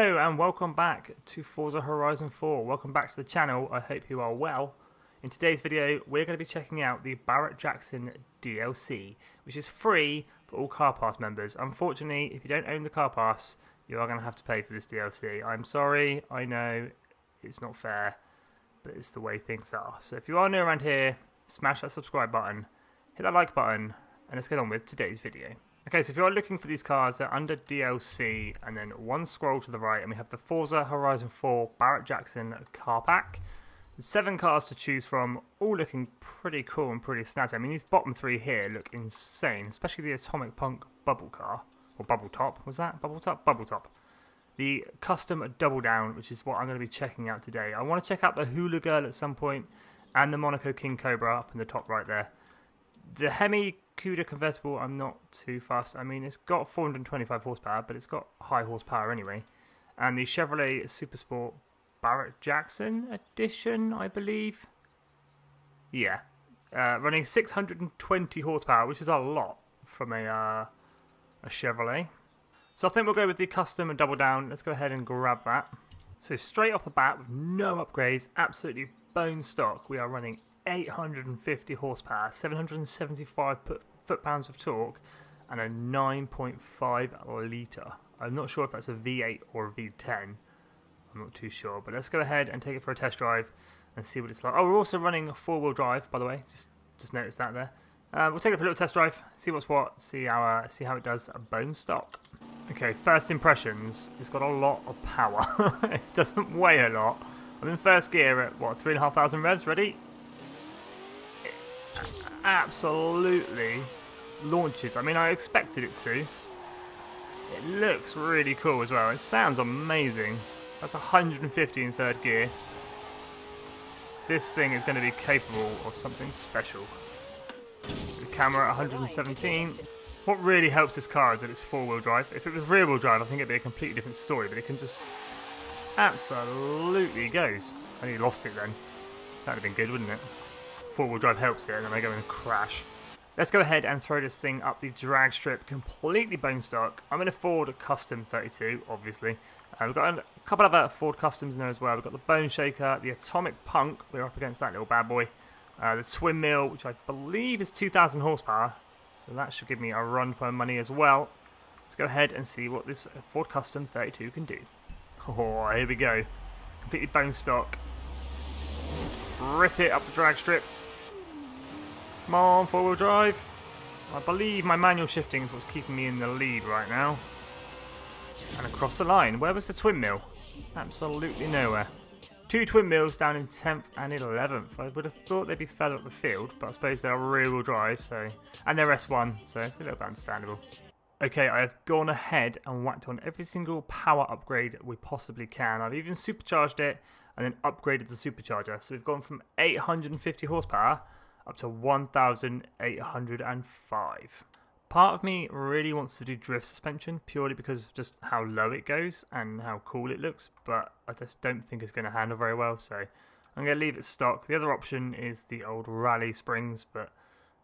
Hello and welcome back to Forza Horizon 4. Welcome back to the channel. I hope you are well. In today's video, we're going to be checking out the Barrett Jackson DLC, which is free for all Car Pass members. Unfortunately, if you don't own the Car Pass, you are going to have to pay for this DLC. I'm sorry, I know it's not fair, but it's the way things are. So if you are new around here, smash that subscribe button, hit that like button, and let's get on with today's video. Okay, so if you're looking for these cars, they're under DLC, and then one scroll to the right, and we have the Forza Horizon 4 Barrett Jackson car pack. There's 7 cars to choose from, all looking pretty cool and pretty snazzy. I mean, these bottom 3 here look insane, especially the Atomic Punk Bubble car, or Bubble Top, was that? Bubble Top? Bubble Top. The custom Double Down, which is what I'm going to be checking out today. I want to check out the Hula Girl at some point, and the Monaco King Cobra up in the top right there. The Hemi Cuda convertible, I'm not too fast. I mean, it's got 425 horsepower, but it's got high horsepower anyway. And the Chevrolet Supersport Barrett Jackson edition, I believe. Yeah. Running 620 horsepower, which is a lot from a Chevrolet. So I think we'll go with the custom and double down. Let's go ahead and grab that. So straight off the bat, with no upgrades, absolutely bone stock, we are running 850 horsepower, 775 foot-pounds of torque, and a 9.5 litre. I'm not sure if that's a V8 or a V10. I'm not too sure, but let's go ahead and take it for a test drive and see what it's like. Oh, we're also running a 4-wheel drive, by the way. Just noticed that there. We'll take it for a little test drive, see what's what, see how it does bone stock. Okay, first impressions. It's got a lot of power. It doesn't weigh a lot. I'm in first gear at what, 3,500 revs. Ready? Absolutely launches. I mean, I expected it to. It looks really cool as well. It sounds amazing. That's 150 in third gear. This thing is going to be capable of something special. The camera at 117. What really helps this car is that it's 4-wheel drive. If it was rear-wheel drive, I think it'd be a completely different story, but it can just absolutely goes. I nearly lost it then. That'd have been good, wouldn't it? 4-wheel drive helps it, and then I go and crash. Let's go ahead and throw this thing up the drag strip, completely bone stock. I'm in a Ford Custom 32, obviously. We've got a couple of other Ford Customs in there as well. We've got the Bone Shaker, the Atomic Punk, we're up against that little bad boy. The Twin Mill, which I believe is 2,000 horsepower, so that should give me a run for my money as well. Let's go ahead and see what this Ford Custom 32 can do. Oh, here we go. Completely bone stock. Rip it up the drag strip. Come on, 4-wheel drive. I believe my manual shifting is what's keeping me in the lead right now. And across the line. Where was the twin mill? Absolutely nowhere. 2 twin mills down in 10th and 11th. I would have thought they'd be further up the field, but I suppose they're rear-wheel drive, so, and they're S1, so it's a little bit understandable. Okay, I have gone ahead and whacked on every single power upgrade we possibly can. I've even supercharged it and then upgraded the supercharger. So we've gone from 850 horsepower up to 1,805. Part of me really wants to do drift suspension purely because of just how low it goes and how cool it looks, but I just don't think it's going to handle very well, so I'm going to leave it stock. The other option is the old rally springs, but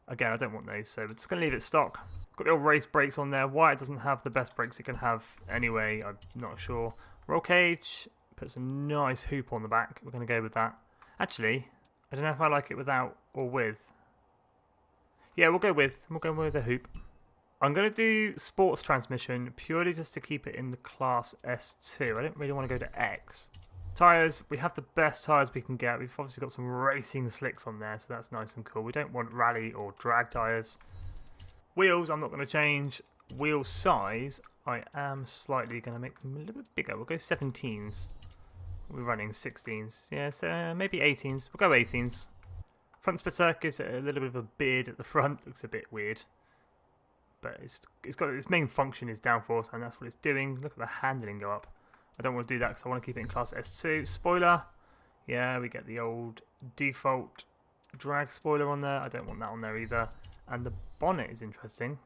again, I don't want those, so we're just going to leave it stock. Got the old race brakes on there. Why it doesn't have the best brakes it can have anyway, I'm not sure. Roll cage, puts a nice hoop on the back. We're going to go with that. Actually, I don't know if I like it without or with. Yeah, we'll go with a hoop. I'm going to do sports transmission purely just to keep it in the class S2. I don't really want to go to X. Tyres, we have the best tyres we can get. We've obviously got some racing slicks on there, so that's nice and cool. We don't want rally or drag tyres. Wheels, I'm not going to change. Wheel size, I am slightly going to make them a little bit bigger. We'll go 17s. We're running 16s. Yeah, so maybe 18s. We'll go 18s. Front splitter gives it a little bit of a beard at the front. Looks a bit weird. But it's got its main function is downforce, and that's what it's doing. Look at the handling go up. I don't want to do that because I want to keep it in class S2. Spoiler. Yeah, we get the old default drag spoiler on there. I don't want that on there either. And the bonnet is interesting.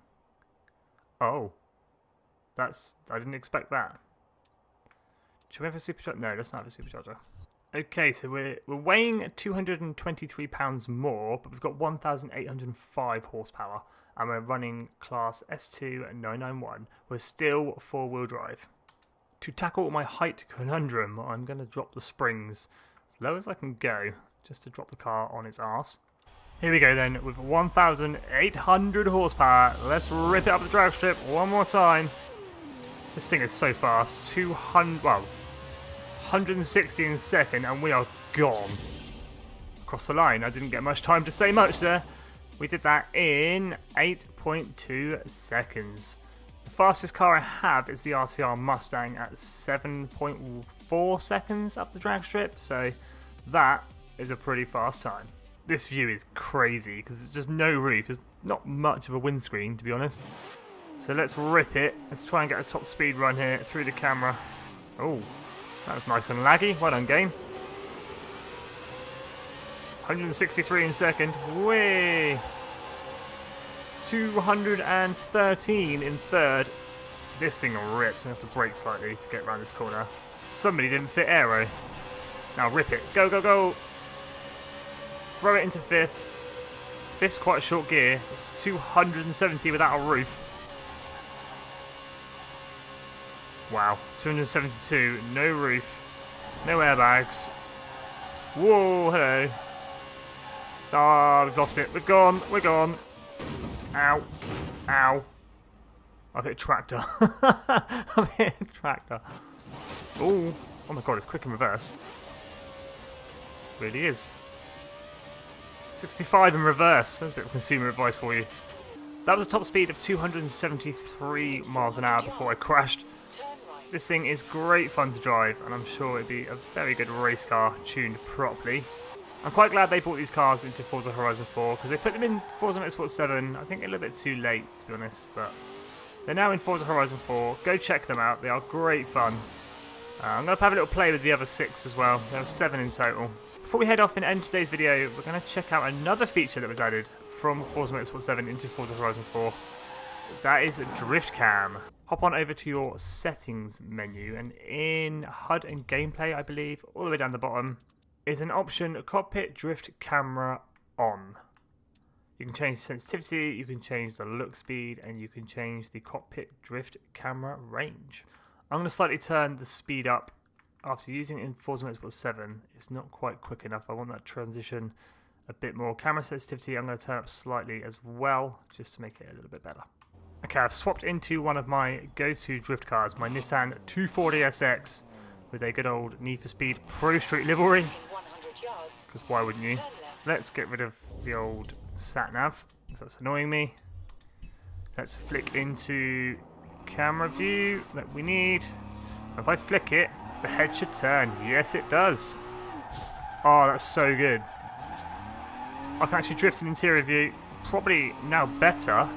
Oh. I didn't expect that. Should we have a supercharger? No, let's not have a supercharger. Okay, so we're weighing 223 pounds more, but we've got 1,805 horsepower, and we're running class S2 at 991. We're still 4-wheel drive. To tackle my height conundrum, I'm going to drop the springs as low as I can go, just to drop the car on its arse. Here we go then, with 1,800 horsepower. Let's rip it up the drag strip one more time. This thing is so fast. 160 in a second, and we are gone. Across the line. I didn't get much time to say much there. We did that in 8.2 seconds. The fastest car I have is the RCR Mustang at 7.4 seconds up the drag strip, so that is a pretty fast time. This view is crazy because there's just no roof. There's not much of a windscreen, to be honest. So let's rip it. Let's try and get a top speed run here through the camera. Oh, that was nice and laggy. Well done, game. 163 in a second. Whee! 213 in third. This thing rips. I have to brake slightly to get around this corner. Somebody didn't fit aero. Now rip it. Go, go, go. Throw it into fifth. Fifth's quite a short gear. It's 270 without a roof. Wow. 272. No roof. No airbags. Whoa, hello. Ah, we've lost it. We've gone. We're gone. Ow. Ow. I've hit a tractor. I've hit a tractor. Ooh. Oh my god, it's quick in reverse. It really is. 65 in reverse. That's a bit of consumer advice for you. That was a top speed of 273 miles an hour before I crashed. This thing is great fun to drive, and I'm sure it'd be a very good race car tuned properly. I'm quite glad they brought these cars into Forza Horizon 4 because they put them in Forza Motorsport 7, I think a little bit too late to be honest, but they're now in Forza Horizon 4. Go check them out, they are great fun. I'm going to have a little play with the other 6 as well, there are 7 in total. Before we head off and end today's video, we're going to check out another feature that was added from Forza Motorsport 7 into Forza Horizon 4. That is Drift Cam. Hop on over to your settings menu, and in HUD and gameplay, I believe, all the way down the bottom, is an option, Cockpit Drift Camera On. You can change sensitivity, you can change the look speed, and you can change the Cockpit Drift Camera range. I'm going to slightly turn the speed up after using it in Forza Motorsport 7. It's not quite quick enough. I want that transition a bit more. Camera sensitivity I'm going to turn up slightly as well, just to make it a little bit better. Okay, I've swapped into one of my go-to drift cars, my Nissan 240SX, with a good old Need for Speed Pro Street livery. Because why wouldn't you? Let's get rid of the old sat-nav, because that's annoying me. Let's flick into camera view that we need. If I flick it, the head should turn. Yes, it does. Oh, that's so good. I can actually drift in interior view, probably now better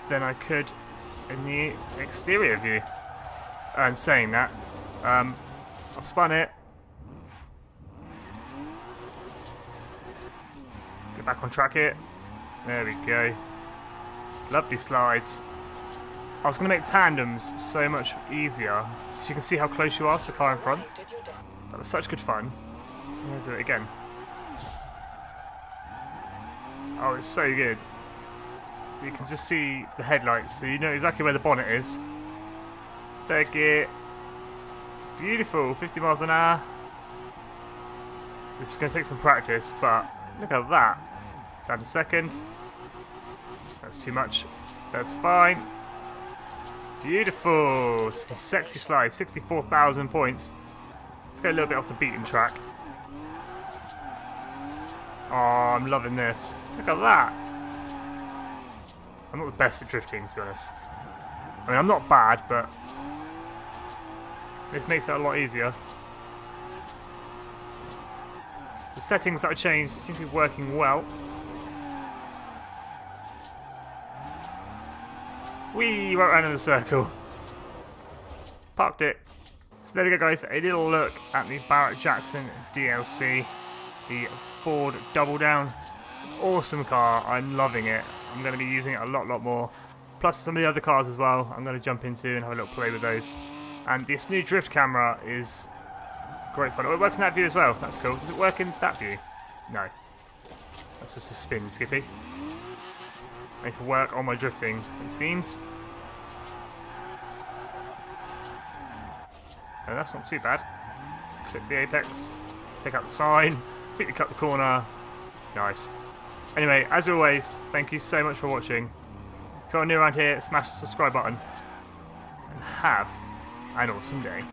than I could in the exterior view. I'm saying that. I've spun it. Let's get back on track here. There we go. Lovely slides. I was going to make tandems so much easier, so you can see how close you are to the car in front. That was such good fun. I'm going to do it again. Oh, it's so good. You can just see the headlights, so you know exactly where the bonnet is. Third gear. Beautiful, 50 miles an hour. This is going to take some practice, but look at that. Down to second. That's too much. That's fine. Beautiful. Some sexy slides, 64,000 points. Let's go a little bit off the beaten track. Oh, I'm loving this. Look at that. I'm not the best at drifting, to be honest. I mean, I'm not bad, but this makes it a lot easier. The settings that I changed seem to be working well. Whee! Right around in the circle. Parked it. So there we go, guys. A little look at the Barrett Jackson DLC. The Ford Double Down. Awesome car. I'm loving it. I'm going to be using it a lot more. Plus some of the other cars as well. I'm going to jump into and have a little play with those. And this new drift camera is great fun. Oh, it works in that view as well. That's cool. Does it work in that view? No. That's just a spin, Skippy. I need to work on my drifting, it seems. Oh, that's not too bad. Clip the apex, take out the sign, quickly cut the corner. Nice. Anyway, as always, thank you so much for watching. If you're new around here, smash the subscribe button. And have an awesome day.